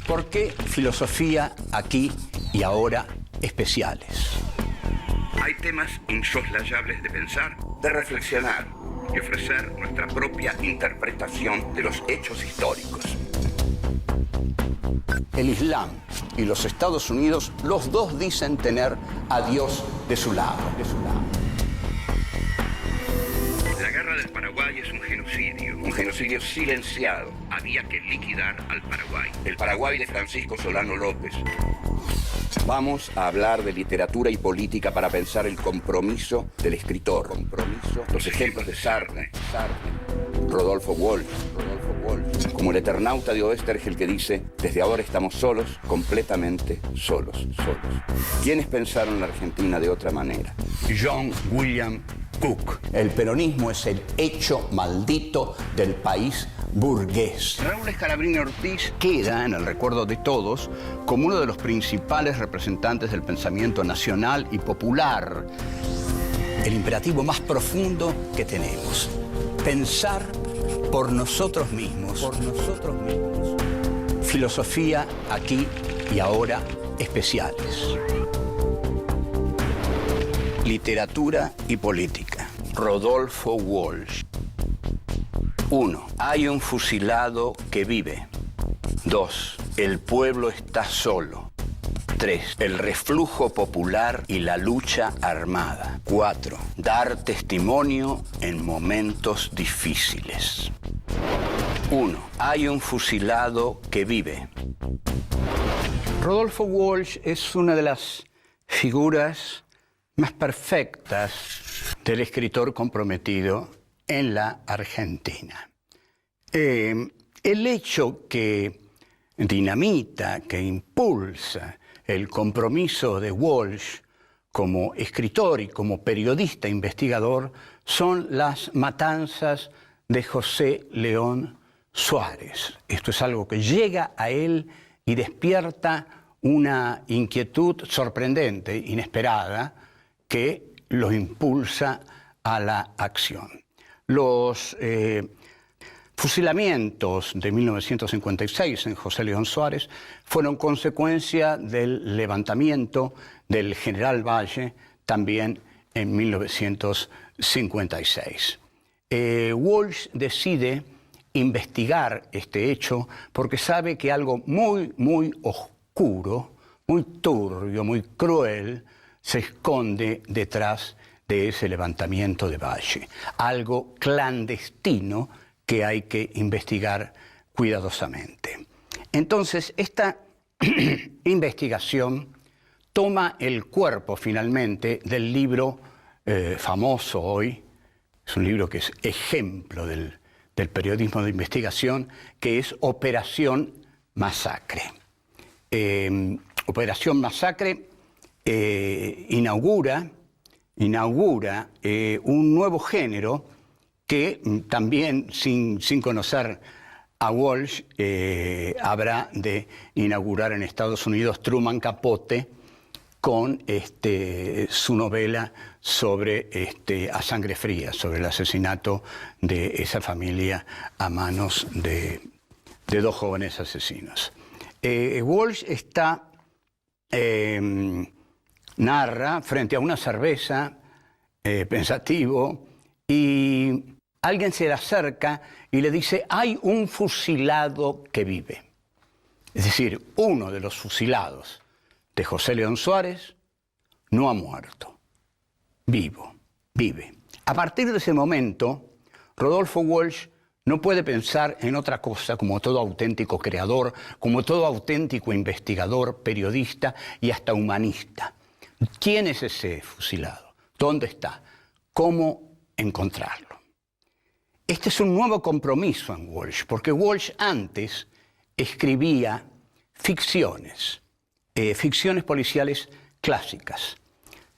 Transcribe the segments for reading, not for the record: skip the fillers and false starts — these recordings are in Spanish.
¿Por qué filosofía aquí y ahora especiales? Hay temas insoslayables de pensar, de reflexionar y ofrecer nuestra propia interpretación de los hechos históricos. El Islam y los Estados Unidos, los dos dicen tener a Dios de su lado. La guerra del Paraguay es un genocidio silenciado. Había que liquidar al Paraguay. El Paraguay de Francisco Solano López. Vamos a hablar de literatura y política para pensar el compromiso del escritor. Los ejemplos de Sartre, Rodolfo Walsh, como el Eternauta de Oestergel que dice: desde ahora estamos solos, completamente solos. ¿Quiénes pensaron la Argentina de otra manera? John William Cook. El peronismo es el hecho maldito del país burgués. Raúl Scalabrini Ortiz Queda en el recuerdo de todos como uno de los principales representantes del pensamiento nacional y popular. El imperativo más profundo que tenemos: pensar por nosotros mismos. Filosofía aquí y ahora especiales. Literatura y política. Rodolfo Walsh. 1. Hay un fusilado que vive. 2. El pueblo está solo. 3. El reflujo popular y la lucha armada. 4. Dar testimonio en momentos difíciles. 1. Hay un fusilado que vive. Rodolfo Walsh es una de las figuras más perfectas del escritor comprometido en la Argentina. El hecho que dinamita, que impulsa el compromiso de Walsh como escritor y como periodista investigador son las matanzas de José León Suárez. Esto es algo que llega a él y despierta una inquietud sorprendente, inesperada, que lo impulsa a la acción. Los fusilamientos de 1956 en José León Suárez fueron consecuencia del levantamiento del general Valle también en 1956. Walsh decide investigar este hecho porque sabe que algo muy oscuro, muy turbio, muy cruel, se esconde detrás de ese levantamiento de Valle. Algo clandestino que hay que investigar cuidadosamente. Entonces, esta investigación toma el cuerpo finalmente del libro famoso hoy, es un libro que es ejemplo del periodismo de investigación, que es Operación Masacre. Operación Masacre inaugura un nuevo género que también, sin conocer a Walsh, habrá de inaugurar en Estados Unidos Truman Capote con su novela sobre A Sangre Fría, sobre el asesinato de esa familia a manos de dos jóvenes asesinos. Walsh narra frente a una cerveza, pensativo, y alguien se le acerca y le dice: hay un fusilado que vive. Es decir, uno de los fusilados de José León Suárez no ha muerto, vive. A partir de ese momento, Rodolfo Walsh no puede pensar en otra cosa, como todo auténtico creador, como todo auténtico investigador, periodista y hasta humanista. ¿Quién es ese fusilado? ¿Dónde está? ¿Cómo encontrarlo? Este es un nuevo compromiso en Walsh, porque Walsh antes escribía ficciones policiales clásicas.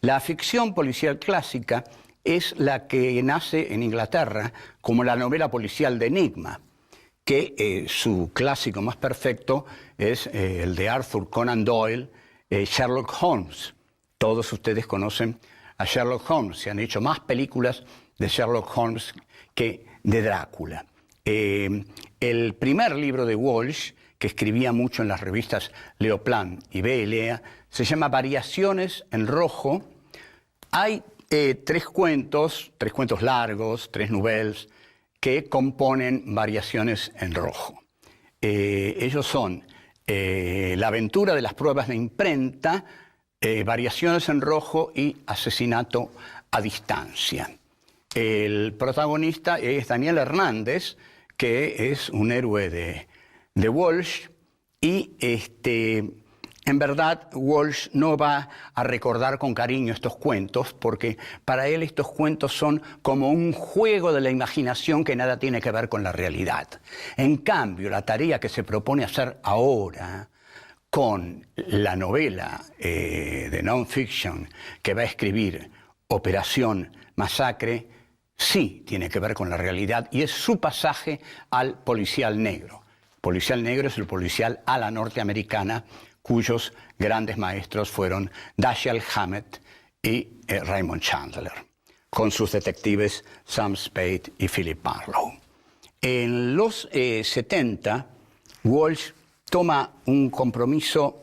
La ficción policial clásica es la que nace en Inglaterra como la novela policial de enigma, que su clásico más perfecto es el de Arthur Conan Doyle, Sherlock Holmes. Todos ustedes conocen a Sherlock Holmes, se han hecho más películas de Sherlock Holmes que de Drácula. El primer libro de Walsh, que escribía mucho en las revistas Leoplan y Belea, se llama Variaciones en Rojo. Hay tres cuentos largos, tres novelas, que componen Variaciones en Rojo. Ellos son La aventura de las pruebas de imprenta, Variaciones en Rojo y Asesinato a distancia. El protagonista es Daniel Hernández, que es un héroe de Walsh, y en verdad Walsh no va a recordar con cariño estos cuentos, porque para él estos cuentos son como un juego de la imaginación que nada tiene que ver con la realidad. En cambio, la tarea que se propone hacer ahora con la novela de non-fiction que va a escribir, Operación Masacre, sí tiene que ver con la realidad, y es su pasaje al policial negro. Policial negro es el policial a la norteamericana, cuyos grandes maestros fueron Dashiell Hammett y Raymond Chandler, con sus detectives Sam Spade y Philip Marlowe. En los 70, Walsh toma un compromiso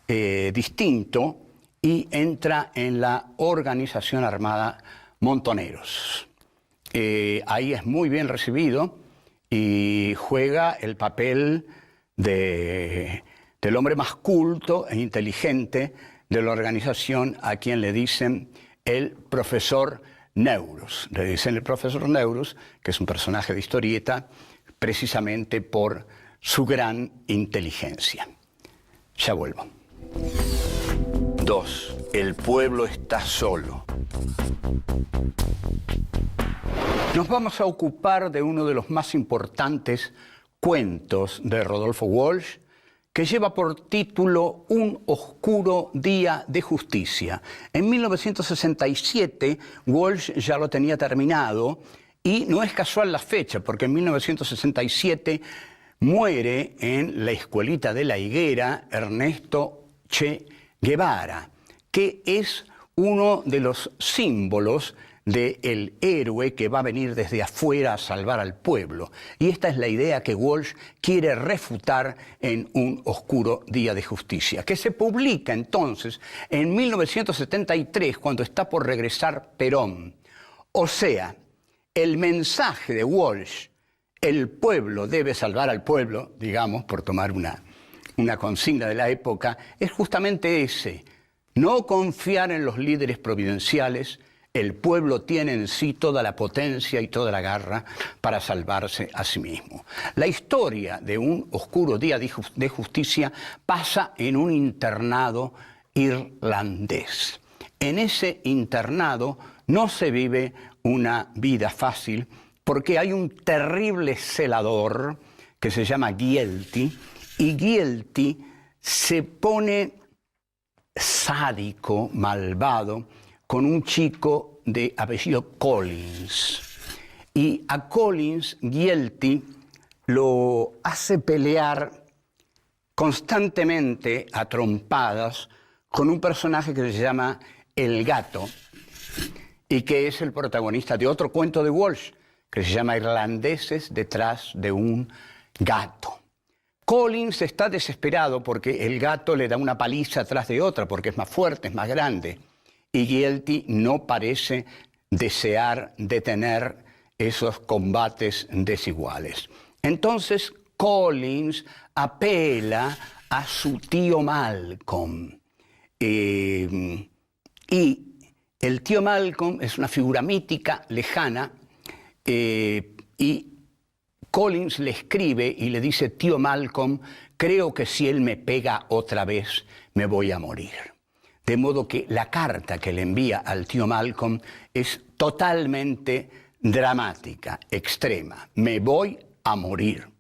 distinto y entra en la organización armada Montoneros. Ahí es muy bien recibido y juega el papel del hombre más culto e inteligente de la organización, a quien le dicen el profesor Neurus. Le dicen el profesor Neurus, que es un personaje de historieta, precisamente por su gran inteligencia. Ya vuelvo. 2. El pueblo está solo. Nos vamos a ocupar de uno de los más importantes cuentos de Rodolfo Walsh, que lleva por título Un oscuro día de justicia. En 1967 Walsh ya lo tenía terminado, y no es casual la fecha, porque en 1967 muere en la escuelita de La Higuera Ernesto Che Guevara, que es uno de los símbolos del héroe que va a venir desde afuera a salvar al pueblo. Y esta es la idea que Walsh quiere refutar en Un oscuro día de justicia, que se publica entonces en 1973, cuando está por regresar Perón. O sea, el mensaje de Walsh, el pueblo debe salvar al pueblo, digamos, por tomar una consigna de la época, es justamente ese: no confiar en los líderes providenciales. El pueblo tiene en sí toda la potencia y toda la garra para salvarse a sí mismo. La historia de Un oscuro día de justicia pasa en un internado irlandés. En ese internado no se vive una vida fácil, porque hay un terrible celador que se llama Gielty, y Gielty se pone sádico, malvado, con un chico de apellido Collins. Y a Collins, Gielty lo hace pelear constantemente a trompadas con un personaje que se llama El Gato, y que es el protagonista de otro cuento de Walsh, que se llama Irlandeses detrás de un gato. Collins está desesperado porque el gato le da una paliza tras de otra, porque es más fuerte, es más grande. Y Gielty no parece desear detener esos combates desiguales. Entonces Collins apela a su tío Malcolm. Y el tío Malcolm es una figura mítica, lejana, y Collins le escribe y le dice: tío Malcolm, creo que si él me pega otra vez, me voy a morir. De modo que la carta que le envía al tío Malcolm es totalmente dramática, extrema. Me voy a morir.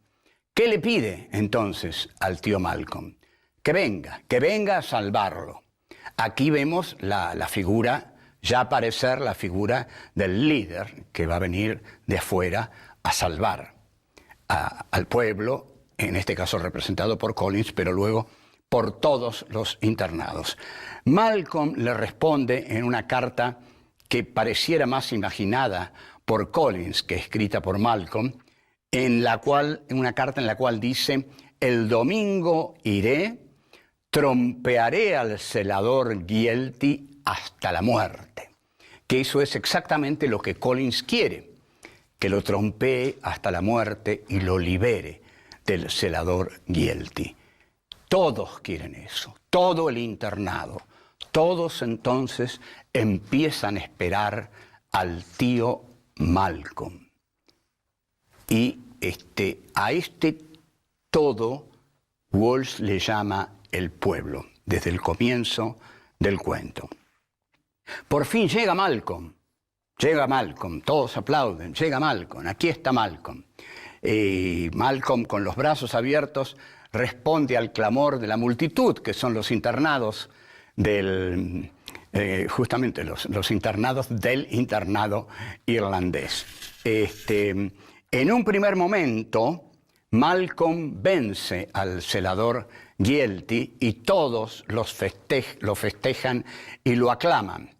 ¿Qué le pide entonces al tío Malcolm? Que venga a salvarlo. Aquí vemos la figura, ya aparecer la figura del líder que va a venir de afuera a salvar al pueblo, en este caso representado por Collins, pero luego por todos los internados. Malcolm le responde en una carta que pareciera más imaginada por Collins que escrita por Malcolm, una carta en la cual dice: el domingo iré, trompearé al celador Gielty hasta la muerte. Que eso es exactamente lo que Collins quiere, que lo trompee hasta la muerte y lo libere del celador Gielty. Todos quieren eso, todo el internado. Todos entonces empiezan a esperar al tío Malcolm. Y a todo Walsh le llama el pueblo, desde el comienzo del cuento. Por fin llega Malcolm, todos aplauden, llega Malcolm, aquí está Malcolm. Malcolm, con los brazos abiertos, responde al clamor de la multitud, que son los internados justamente los internados del internado irlandés. En un primer momento, Malcolm vence al celador Gielty y todos lo festejan y lo aclaman.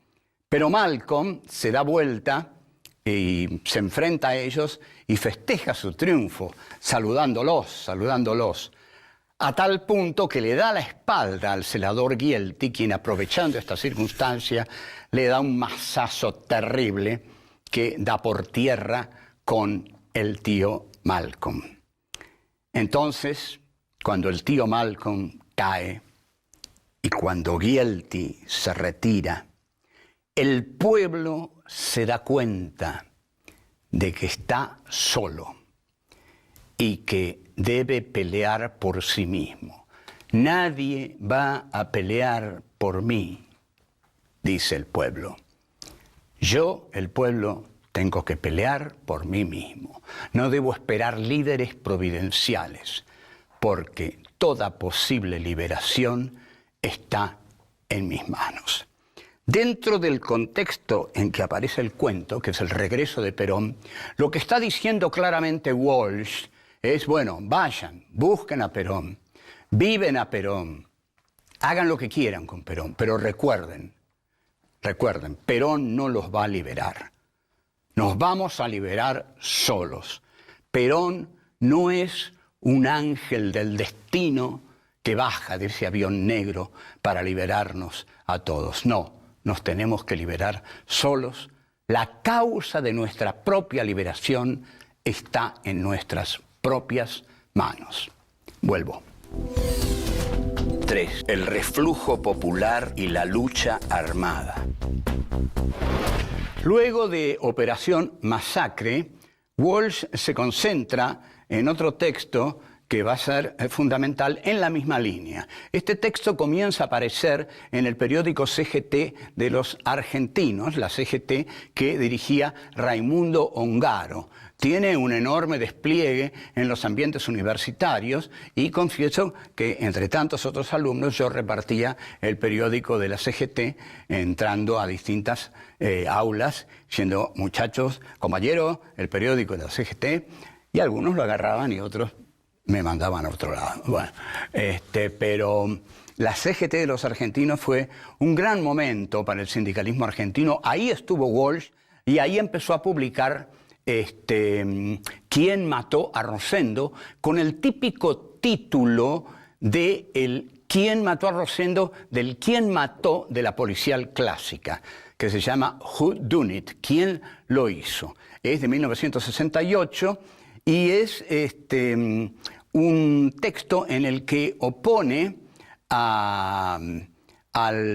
Pero Malcolm se da vuelta y se enfrenta a ellos y festeja su triunfo, saludándolos, a tal punto que le da la espalda al celador Gielty, quien, aprovechando esta circunstancia, le da un mazazo terrible que da por tierra con el tío Malcolm. Entonces, cuando el tío Malcolm cae y cuando Gielty se retira, el pueblo se da cuenta de que está solo y que debe pelear por sí mismo. Nadie va a pelear por mí, dice el pueblo. Yo, el pueblo, tengo que pelear por mí mismo. No debo esperar líderes providenciales, porque toda posible liberación está en mis manos. Dentro del contexto en que aparece el cuento, que es el regreso de Perón, lo que está diciendo claramente Walsh es, bueno, vayan, busquen a Perón, viven a Perón, hagan lo que quieran con Perón, pero recuerden, Perón no los va a liberar. Nos vamos a liberar solos. Perón no es un ángel del destino que baja de ese avión negro para liberarnos a todos. No, nos tenemos que liberar solos. La causa de nuestra propia liberación está en nuestras propias manos. Vuelvo. 3. El reflujo popular y la lucha armada. Luego de Operación Masacre, Walsh se concentra en otro texto que va a ser fundamental en la misma línea. Este texto comienza a aparecer en el periódico CGT de los argentinos, la CGT que dirigía Raimundo Ongaro. Tiene un enorme despliegue en los ambientes universitarios y confieso que, entre tantos otros alumnos, yo repartía el periódico de la CGT entrando a distintas aulas, siendo muchachos, compañeros, el periódico de la CGT, y algunos lo agarraban y otros me mandaban a otro lado. Bueno, pero la CGT de los argentinos fue un gran momento para el sindicalismo argentino. Ahí estuvo Walsh y ahí empezó a publicar ¿Quién mató a Rosendo?, con el típico título de ¿Quién mató a Rosendo?, del ¿Quién mató?, de la policial clásica, que se llama Who Done It?, ¿Quién lo hizo? Es de 1968 y es un texto en el que opone al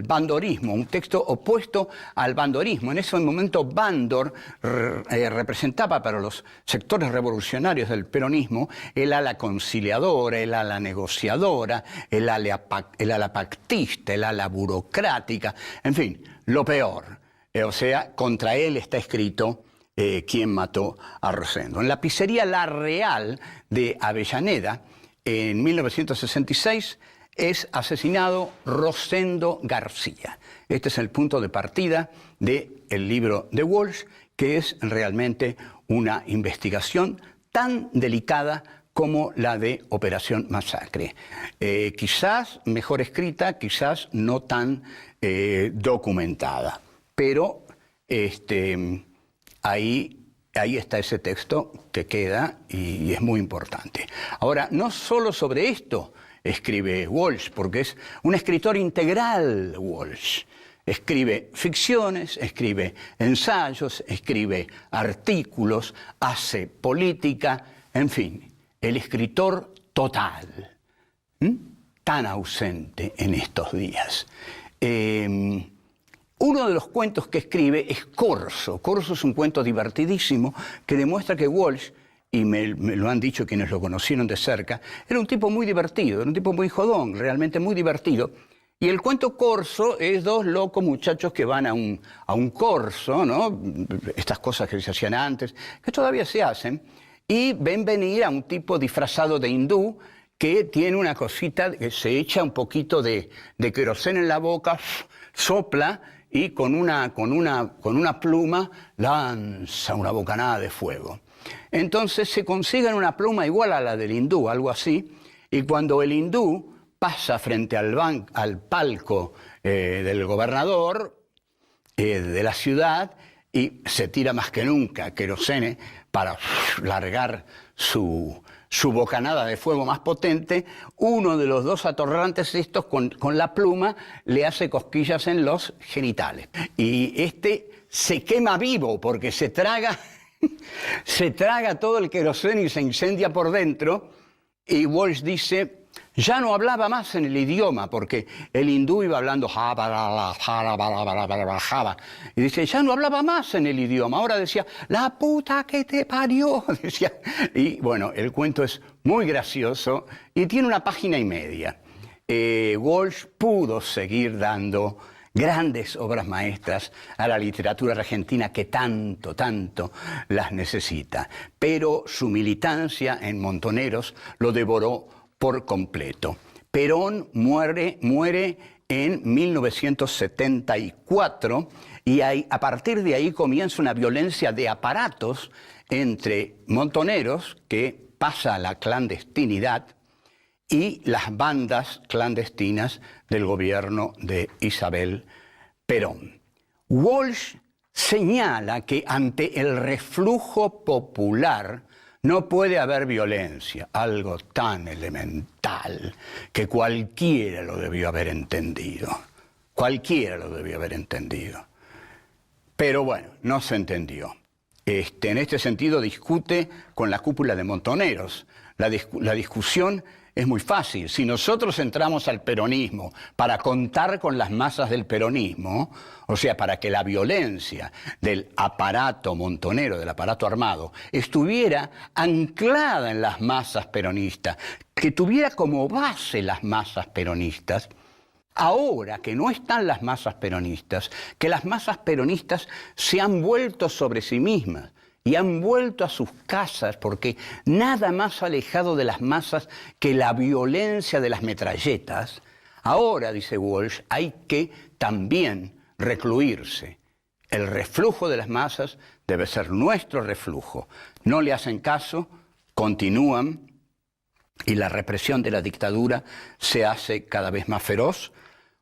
bandorismo, un texto opuesto al bandorismo. En ese momento Bandor representaba para los sectores revolucionarios del peronismo el ala conciliadora, el ala negociadora, el ala pactista, el ala burocrática, en fin, lo peor. O sea, contra él está escrito ¿Quién mató a Rosendo? En la pizzería La Real de Avellaneda, en 1966, es asesinado Rosendo García. Este es el punto de partida del libro de Walsh, que es realmente una investigación tan delicada como la de Operación Masacre. Quizás mejor escrita, quizás no tan documentada, pero ahí ahí está ese texto que queda y es muy importante. Ahora, no solo sobre esto escribe Walsh, porque es un escritor integral, Walsh. Escribe ficciones, escribe ensayos, escribe artículos, hace política, en fin, el escritor total, tan ausente en estos días. Uno de los cuentos que escribe es Corso. Corso es un cuento divertidísimo que demuestra que Walsh, y me lo han dicho quienes lo conocieron de cerca, era un tipo muy divertido, era un tipo muy jodón, realmente muy divertido. Y el cuento Corso es dos locos muchachos que van a un corso, ¿no? Estas cosas que se hacían antes, que todavía se hacen, y ven venir a un tipo disfrazado de hindú que tiene una cosita que se echa un poquito de queroseno en la boca, sopla y con una pluma lanza una bocanada de fuego. Entonces se consiguen una pluma igual a la del hindú, algo así, y cuando el hindú pasa frente al palco del gobernador de la ciudad y se tira más que nunca querosene para largar su bocanada de fuego más potente, uno de los dos atorrantes estos con la pluma le hace cosquillas en los genitales. Y este se quema vivo porque se traga todo el queroseno y se incendia por dentro. Y Walsh dice, ya no hablaba más en el idioma, porque el hindú iba hablando y dice, ya no hablaba más en el idioma, ahora decía, la puta que te parió, decía. Y bueno, el cuento es muy gracioso y tiene 1,5 páginas. Walsh pudo seguir dando grandes obras maestras a la literatura argentina que tanto las necesita, pero su militancia en Montoneros lo devoró por completo. Perón muere en 1974 y a partir de ahí comienza una violencia de aparatos entre Montoneros, que pasa a la clandestinidad, y las bandas clandestinas del gobierno de Isabel Perón. Walsh señala que ante el reflujo popular no puede haber violencia, algo tan elemental que cualquiera lo debió haber entendido. Cualquiera lo debió haber entendido. Pero bueno, no se entendió. En este sentido discute con la cúpula de Montoneros. La discusión es muy fácil. Si nosotros entramos al peronismo para contar con las masas del peronismo, o sea, para que la violencia del aparato montonero, del aparato armado, estuviera anclada en las masas peronistas, que tuviera como base las masas peronistas, ahora que no están las masas peronistas, que las masas peronistas se han vuelto sobre sí mismas, y han vuelto a sus casas, porque nada más alejado de las masas que la violencia de las metralletas. Ahora, dice Walsh, hay que también recluirse. El reflujo de las masas debe ser nuestro reflujo. No le hacen caso, continúan, y la represión de la dictadura se hace cada vez más feroz.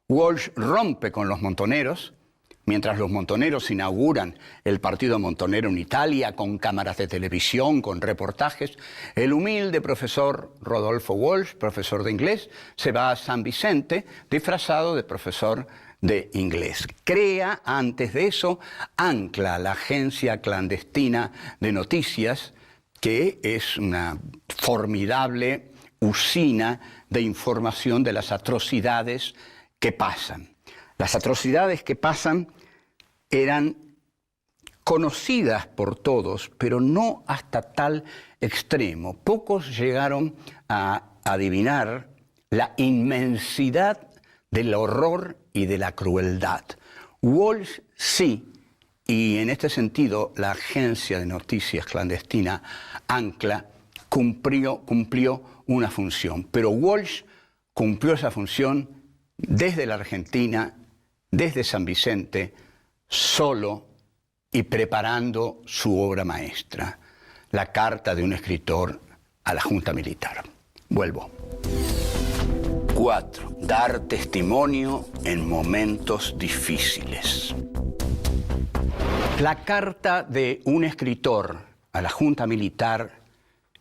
Walsh rompe con los montoneros. Mientras los montoneros inauguran el partido montonero en Italia, con cámaras de televisión, con reportajes, el humilde profesor Rodolfo Walsh, profesor de inglés, se va a San Vicente disfrazado de profesor de inglés. Crea, antes de eso, Ancla, la agencia clandestina de noticias, que es una formidable usina de información de las atrocidades que pasan. Las atrocidades que pasan eran conocidas por todos, pero no hasta tal extremo. Pocos llegaron a adivinar la inmensidad del horror y de la crueldad. Walsh sí, y en este sentido la agencia de noticias clandestina Ancla cumplió una función, pero Walsh cumplió esa función desde la Argentina, desde San Vicente, solo y preparando su obra maestra, la carta de un escritor a la Junta Militar. Vuelvo. 4. Dar testimonio en momentos difíciles. La carta de un escritor a la Junta Militar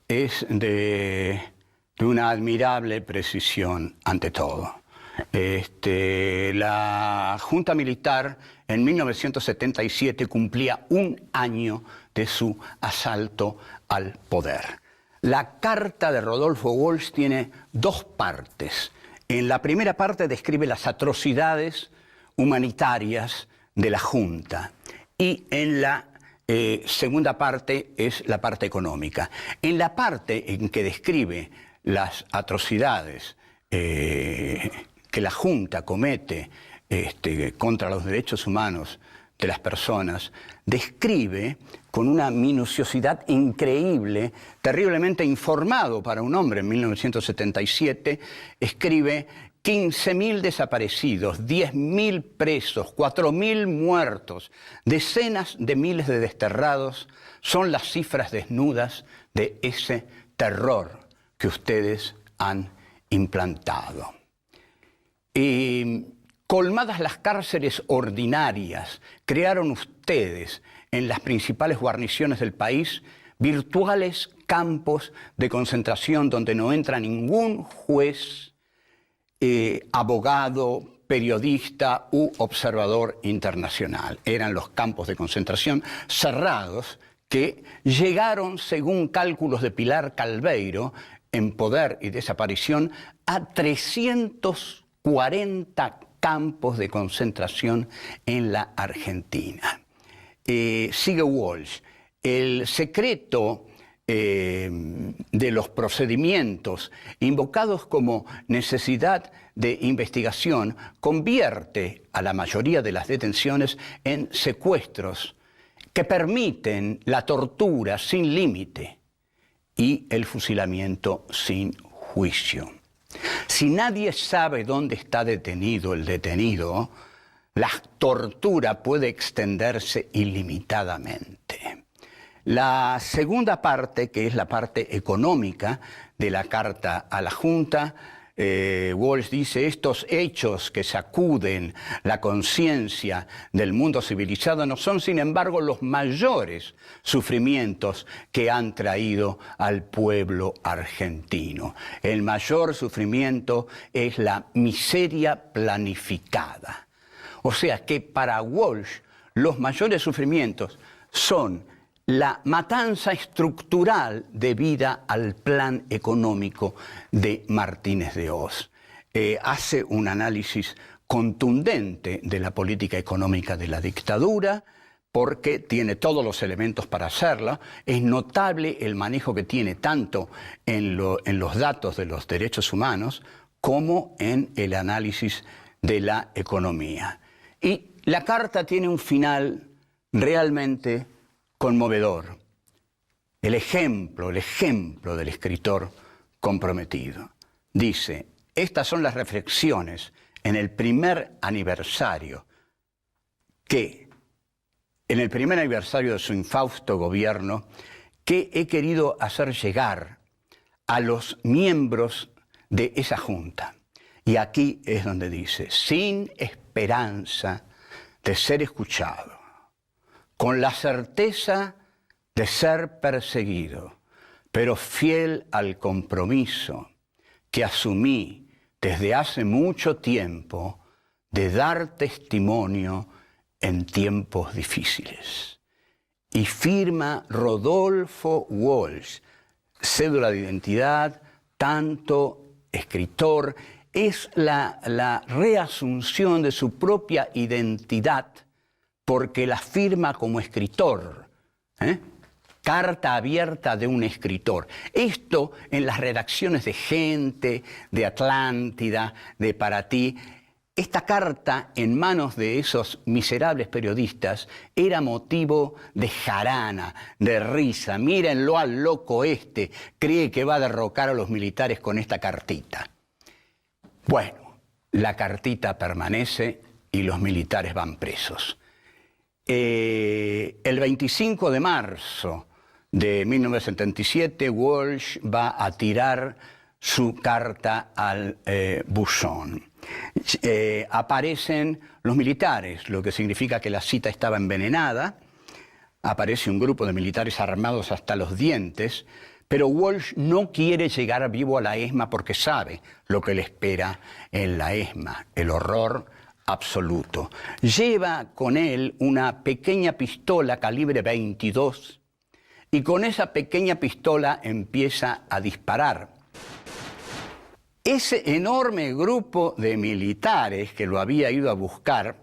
es de una admirable precisión ante todo. La Junta Militar en 1977 cumplía un año de su asalto al poder. La carta de Rodolfo Walsh tiene dos partes. En la primera parte describe las atrocidades humanitarias de la Junta y en la segunda parte es la parte económica. En la parte en que describe las atrocidades que la Junta comete contra los derechos humanos de las personas, describe con una minuciosidad increíble, terriblemente informado para un hombre en 1977, escribe 15.000 desaparecidos, 10.000 presos, 4.000 muertos, decenas de miles de desterrados, son las cifras desnudas de ese terror que ustedes han implantado. Y colmadas las cárceles ordinarias, crearon ustedes en las principales guarniciones del país virtuales campos de concentración donde no entra ningún juez, abogado, periodista u observador internacional. Eran los campos de concentración cerrados que llegaron, según cálculos de Pilar Calveiro, en Poder y Desaparición, a 340 campos de concentración en la Argentina. Sigue Walsh, el secreto de los procedimientos invocados como necesidad de investigación convierte a la mayoría de las detenciones en secuestros que permiten la tortura sin límite y el fusilamiento sin juicio. Si nadie sabe dónde está detenido el detenido, la tortura puede extenderse ilimitadamente. La segunda parte, que es la parte económica de la carta a la Junta, Walsh dice: estos hechos que sacuden la conciencia del mundo civilizado no son, sin embargo, los mayores sufrimientos que han traído al pueblo argentino. El mayor sufrimiento es la miseria planificada. O sea que para Walsh los mayores sufrimientos son la matanza estructural debida al plan económico de Martínez de Hoz. Hace un análisis contundente de la política económica de la dictadura, porque tiene todos los elementos para hacerla. Es notable el manejo que tiene tanto en los datos de los derechos humanos como en el análisis de la economía. Y la carta tiene un final realmente conmovedor. El ejemplo del escritor comprometido. Dice: estas son las reflexiones en el primer aniversario de su infausto gobierno que he querido hacer llegar a los miembros de esa junta. Y aquí es donde dice: sin esperanza de ser escuchado, con la certeza de ser perseguido, pero fiel al compromiso que asumí desde hace mucho tiempo de dar testimonio en tiempos difíciles. Y firma Rodolfo Walsh, cédula de identidad, tanto escritor, es la reasunción de su propia identidad, porque la firma como escritor, carta abierta de un escritor. Esto en las redacciones de Gente, de Atlántida, de Para Ti, esta carta en manos de esos miserables periodistas era motivo de jarana, de risa. Mírenlo al loco este, cree que va a derrocar a los militares con esta cartita. Bueno, la cartita permanece y los militares van presos. El 25 de marzo de 1977, Walsh va a tirar su carta al buzón. Aparecen los militares, lo que significa que la cita estaba envenenada, aparece un grupo de militares armados hasta los dientes, pero Walsh no quiere llegar vivo a la ESMA porque sabe lo que le espera en la ESMA, el horror absoluto. Lleva con él una pequeña pistola calibre 22 y con esa pequeña pistola empieza a disparar. Ese enorme grupo de militares que lo había ido a buscar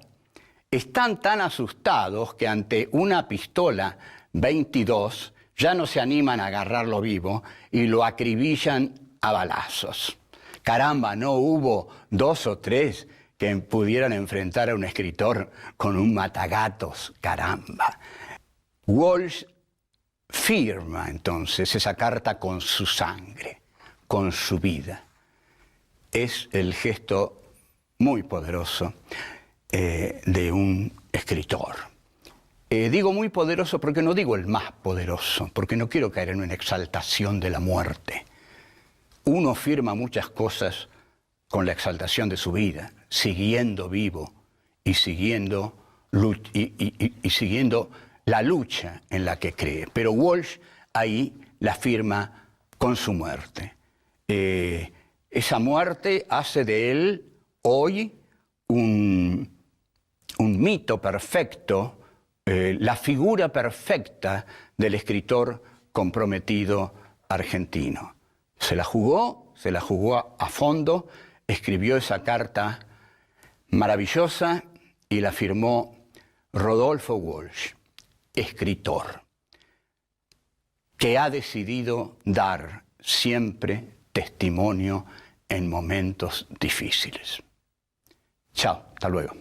están tan asustados que ante una pistola 22 ya no se animan a agarrarlo vivo y lo acribillan a balazos. Caramba, no hubo 2 o 3 que pudieran enfrentar a un escritor con un matagatos, caramba. Walsh firma entonces esa carta con su sangre, con su vida. Es el gesto muy poderoso de un escritor. Digo muy poderoso porque no digo el más poderoso, porque no quiero caer en una exaltación de la muerte. Uno firma muchas cosas con la exaltación de su vida, siguiendo vivo y siguiendo la lucha en la que cree. Pero Walsh ahí la firma con su muerte. Esa muerte hace de él hoy un mito perfecto, la figura perfecta del escritor comprometido argentino. Se la jugó a fondo, escribió esa carta maravillosa y la firmó Rodolfo Walsh, escritor, que ha decidido dar siempre testimonio en momentos difíciles. Chao, hasta luego.